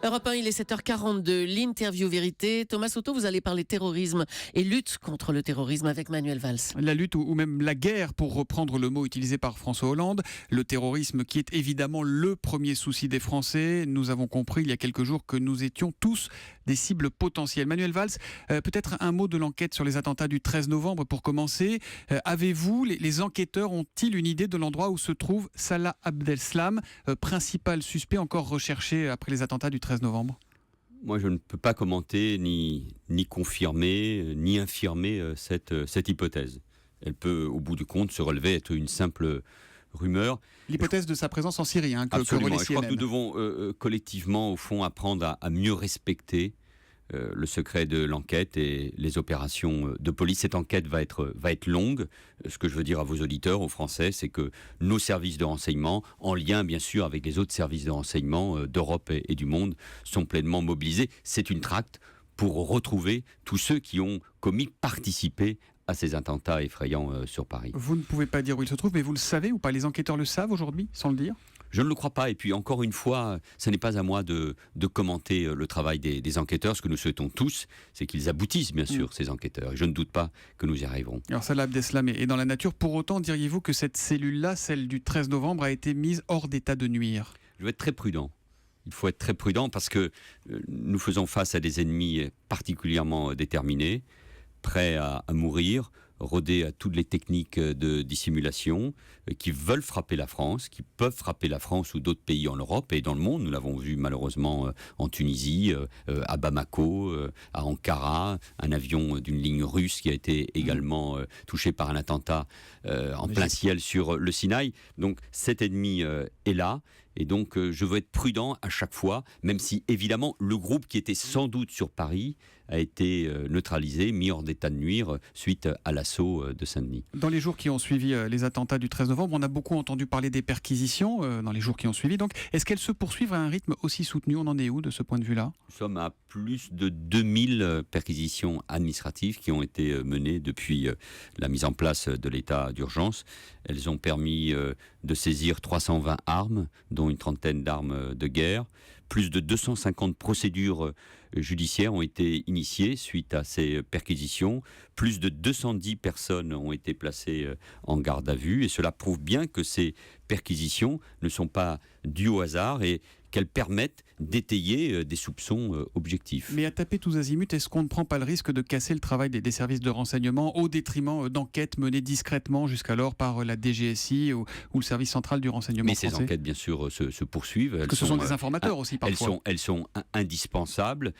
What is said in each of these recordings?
Europe 1, il est 7h42, l'interview vérité. Thomas Soto, vous allez parler terrorisme et lutte contre le terrorisme avec Manuel Valls. La lutte ou même la guerre, pour reprendre le mot utilisé par François Hollande. Le terrorisme qui est évidemment le premier souci des Français. Nous avons compris il y a quelques jours que nous étions tous des cibles potentielles. Manuel Valls, peut-être un mot de l'enquête sur les attentats du 13 novembre pour commencer. Avez-vous, les enquêteurs ont-ils une idée de l'endroit où se trouve Salah Abdeslam, principal suspect encore recherché après les attentats du 13 novembre? Moi, je ne peux pas commenter, ni confirmer, ni infirmer cette hypothèse. Elle peut, au bout du compte, se relever être une simple rumeur. L'hypothèse de sa présence en Syrie, que absolument. relaie Je crois que CNN. nous devons collectivement, au fond, apprendre à mieux respecter le secret de l'enquête et les opérations de police. Cette enquête va être longue. Ce que je veux dire à vos auditeurs, aux Français, c'est que nos services de renseignement, en lien bien sûr avec les autres services de renseignement d'Europe et du monde, sont pleinement mobilisés. C'est une tracte pour retrouver tous ceux qui ont participé à ces attentats effrayants sur Paris. Vous ne pouvez pas dire où il se trouve, mais vous le savez ou pas? Les enquêteurs le savent aujourd'hui, sans le dire? Je ne le crois pas. Et puis, encore une fois, ce n'est pas à moi de commenter le travail des enquêteurs. Ce que nous souhaitons tous, c'est qu'ils aboutissent, bien sûr, ces enquêteurs. Et je ne doute pas que nous y arriverons. Alors, Salah Abdeslam est dans la nature. Pour autant, diriez-vous que cette cellule-là, celle du 13 novembre, a été mise hors d'état de nuire? Je vais être très prudent. Il faut être très prudent parce que nous faisons face à des ennemis particulièrement déterminés, prêts à mourir, rodés à toutes les techniques de dissimulation, qui veulent frapper la France, qui peuvent frapper la France ou d'autres pays en Europe et dans le monde. Nous l'avons vu malheureusement en Tunisie, à Bamako, à Ankara, un avion d'une ligne russe qui a été également touché par un attentat en plein ciel sur le Sinaï. Donc cet ennemi est là. Et donc, je veux être prudent à chaque fois, même si, évidemment, le groupe qui était sans doute sur Paris a été neutralisé, mis hors d'état de nuire suite à l'assaut de Saint-Denis. Dans les jours qui ont suivi les attentats du 13 novembre, on a beaucoup entendu parler des perquisitions dans les jours qui ont suivi. Donc, est-ce qu'elles se poursuivent à un rythme aussi soutenu? On en est où de ce point de vue-là? Nous sommes à plus de 2000 perquisitions administratives qui ont été menées depuis la mise en place de l'état d'urgence. Elles ont permis de saisir 320 armes, dont une trentaine d'armes de guerre. Plus de 250 procédures judiciaires ont été initiées suite à ces perquisitions. Plus de 210 personnes ont été placées en garde à vue. Et cela prouve bien que ces perquisitions ne sont pas dues au hasard et qu'elles permettent d'étayer des soupçons objectifs. Mais à taper tous azimuts, est-ce qu'on ne prend pas le risque de casser le travail des services de renseignement au détriment d'enquêtes menées discrètement jusqu'alors par la DGSI ou le service central du renseignement français? Mais ces enquêtes, bien sûr, se poursuivent. Parce que ce sont des informateurs aussi, parfois. Elles sont indispensables.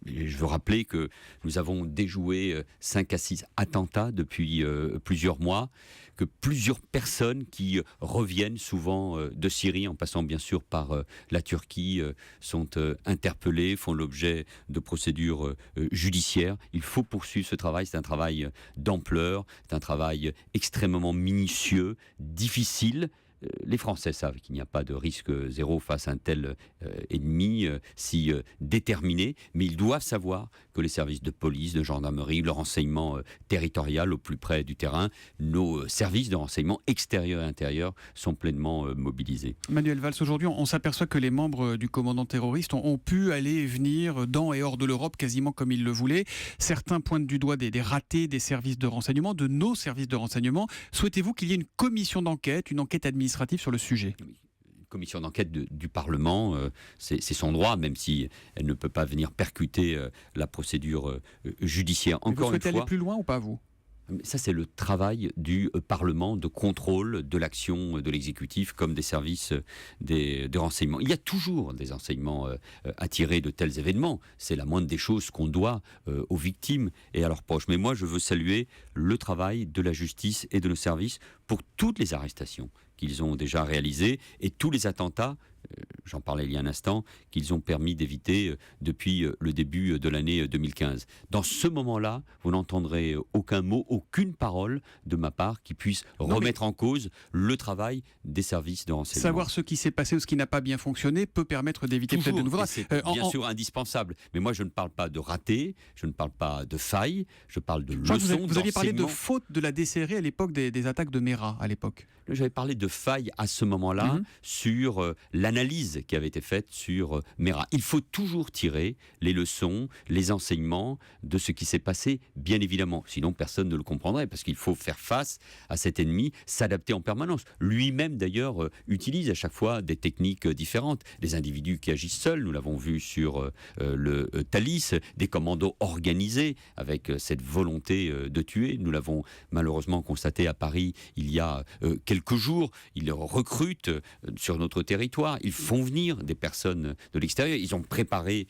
Et je veux rappeler que nous avons déjoué 5 à 6 attentats depuis plusieurs mois, que plusieurs personnes qui reviennent souvent de Syrie, en passant bien sûr par la Turquie, sont interpellées, font l'objet de procédures judiciaires. Il faut poursuivre ce travail. C'est un travail d'ampleur, c'est un travail extrêmement minutieux, difficile. Les Français savent qu'il n'y a pas de risque zéro face à un tel ennemi si déterminé, mais ils doivent savoir que les services de police, de gendarmerie, le renseignement territorial au plus près du terrain, nos services de renseignement extérieurs et intérieurs sont pleinement mobilisés. Manuel Valls, aujourd'hui, on s'aperçoit que les membres du commandant terroriste ont pu aller et venir dans et hors de l'Europe quasiment comme ils le voulaient. Certains pointent du doigt des ratés des services de renseignement, de nos services de renseignement. Souhaitez-vous qu'il y ait une commission d'enquête, une enquête administrative sur le sujet? Une commission d'enquête du Parlement, c'est son droit, même si elle ne peut pas venir percuter la procédure judiciaire. Encore vous souhaitez aller plus loin ou pas, vous? Ça, c'est le travail du Parlement de contrôle de l'action de l'exécutif comme des services de renseignement. Il y a toujours des enseignements à tirer de tels événements. C'est la moindre des choses qu'on doit aux victimes et à leurs proches. Mais moi, je veux saluer le travail de la justice et de nos services pour toutes les arrestations qu'ils ont déjà réalisées et tous les attentats, j'en parlais il y a un instant, qu'ils ont permis d'éviter depuis le début de l'année 2015. Dans ce moment-là, vous n'entendrez aucun mot, aucune parole de ma part qui puisse remettre en cause le travail des services de renseignement. Savoir ce qui s'est passé ou ce qui n'a pas bien fonctionné peut permettre d'éviter peut-être de nouveaux drames. C'est bien sûr indispensable. Mais moi, je ne parle pas de raté, je ne parle pas de faille, je parle de leçons. Vous aviez parlé de faute de la DCRI à l'époque des attaques de Mera, à l'époque. J'avais parlé de faille à ce moment-là sur l'analyse l'analyse qui avait été faite sur Mera. Il faut toujours tirer les leçons, les enseignements de ce qui s'est passé, bien évidemment. Sinon, personne ne le comprendrait, parce qu'il faut faire face à cet ennemi, s'adapter en permanence. Lui-même, d'ailleurs, utilise à chaque fois des techniques différentes. Des individus qui agissent seuls, nous l'avons vu sur le Thalys, des commandos organisés avec cette volonté de tuer. Nous l'avons malheureusement constaté à Paris il y a quelques jours. Ils recrutent sur notre territoire, ils font venir des personnes de l'extérieur. Ils ont préparé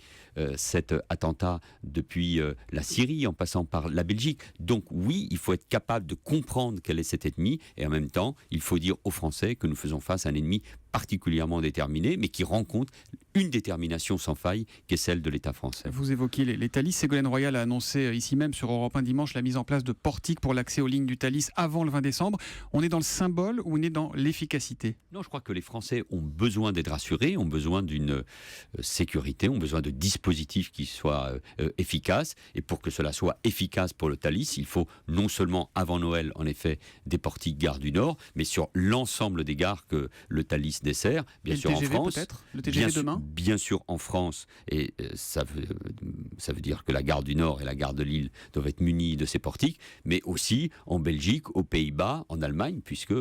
cet attentat depuis la Syrie en passant par la Belgique. Donc oui, il faut être capable de comprendre quel est cet ennemi, et en même temps, il faut dire aux Français que nous faisons face à un ennemi particulièrement déterminé, mais qui rencontre une détermination sans faille, qui est celle de l'État français. Vous évoquez les Thalys. Ségolène Royal a annoncé ici même sur Europe 1 dimanche la mise en place de portiques pour l'accès aux lignes du Thalys avant le 20 décembre. On est dans le symbole ou on est dans l'efficacité? Non, je crois que les Français ont besoin d'être rassurés, ont besoin d'une sécurité, ont besoin de dispositifs qui soient efficaces. Et pour que cela soit efficace pour le Thalys, il faut non seulement avant Noël, en effet, des portiques Gare du Nord, mais sur l'ensemble des gares que le Thalys dessert, bien sûr en France. Peut-être le TGV demain. Bien sûr en France, et ça veut dire que la gare du Nord et la gare de Lille doivent être munies de ces portiques, mais aussi en Belgique, aux Pays-Bas, en Allemagne, puisque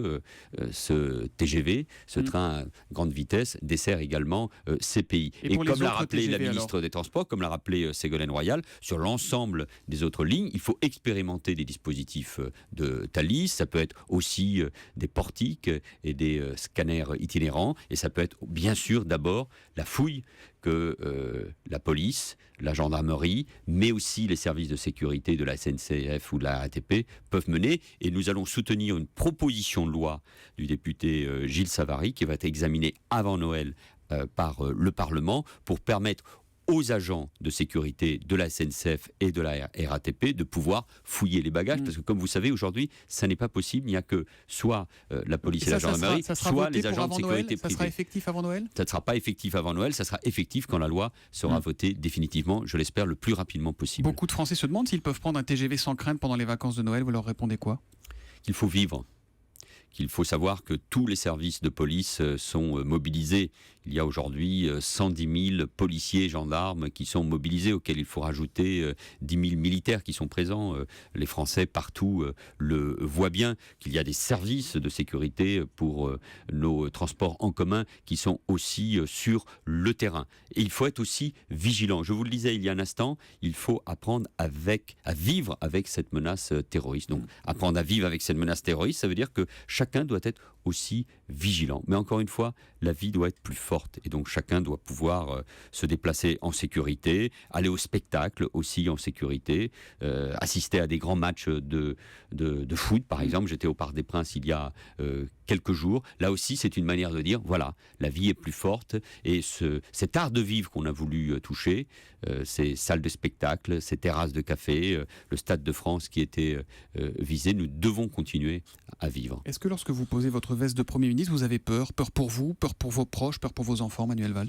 ce TGV, ce train à grande vitesse, dessert également ces pays. Et comme l'a rappelé TGV, la ministre des Transports, comme l'a rappelé Ségolène Royal, sur l'ensemble des autres lignes, il faut expérimenter des dispositifs de Thalys. Ça peut être aussi des portiques et des scanners itinérants, et ça peut être bien sûr d'abord la fouille que la police, la gendarmerie, mais aussi les services de sécurité de la SNCF ou de la RATP peuvent mener. Et nous allons soutenir une proposition de loi du député Gilles Savary qui va être examinée avant Noël par le Parlement pour permettre aux agents de sécurité de la SNCF et de la RATP de pouvoir fouiller les bagages, parce que comme vous savez, aujourd'hui, ça n'est pas possible. Il n'y a que soit la police et la gendarmerie, soit les agents de sécurité privés. Ça sera effectif avant Noël ? Ça ne sera pas effectif avant Noël, ça sera effectif quand la loi sera votée définitivement, je l'espère, le plus rapidement possible. Beaucoup de Français se demandent s'ils peuvent prendre un TGV sans crainte pendant les vacances de Noël. Vous leur répondez quoi ? Qu'il faut vivre. Qu'il faut savoir que tous les services de police sont mobilisés. Il y a aujourd'hui 110 000 policiers et gendarmes qui sont mobilisés, auxquels il faut rajouter 10 000 militaires qui sont présents. Les Français partout le voient bien, qu'il y a des services de sécurité pour nos transports en commun qui sont aussi sur le terrain. Et il faut être aussi vigilant. Je vous le disais il y a un instant, il faut apprendre à vivre avec cette menace terroriste. Donc apprendre à vivre avec cette menace terroriste, ça veut dire que chacun doit être aussi vigilant. Mais encore une fois, la vie doit être plus forte. Et donc chacun doit pouvoir se déplacer en sécurité, aller au spectacle aussi en sécurité, assister à des grands matchs de foot, par exemple. J'étais au Parc des Princes il y a quelques jours. Là aussi, c'est une manière de dire, voilà, la vie est plus forte. Et cet art de vivre qu'on a voulu toucher, ces salles de spectacle, ces terrasses de café, le Stade de France qui était visé, nous devons continuer à vivre. Est-ce que lorsque vous posez votre veste de Premier ministre, vous avez peur? Peur pour vous, peur pour vos proches, peur pour vos enfants, Manuel Valls?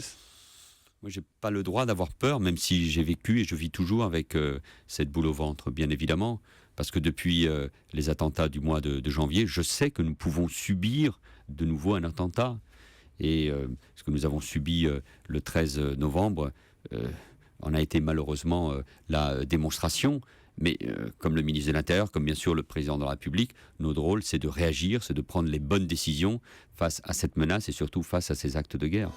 Moi, je n'ai pas le droit d'avoir peur, même si j'ai vécu et je vis toujours avec cette boule au ventre, bien évidemment. Parce que depuis les attentats du mois de janvier, je sais que nous pouvons subir de nouveau un attentat. Et ce que nous avons subi le 13 novembre en a été malheureusement la démonstration. Mais comme le ministre de l'Intérieur, comme bien sûr le président de la République, notre rôle, c'est de réagir, c'est de prendre les bonnes décisions face à cette menace et surtout face à ces actes de guerre.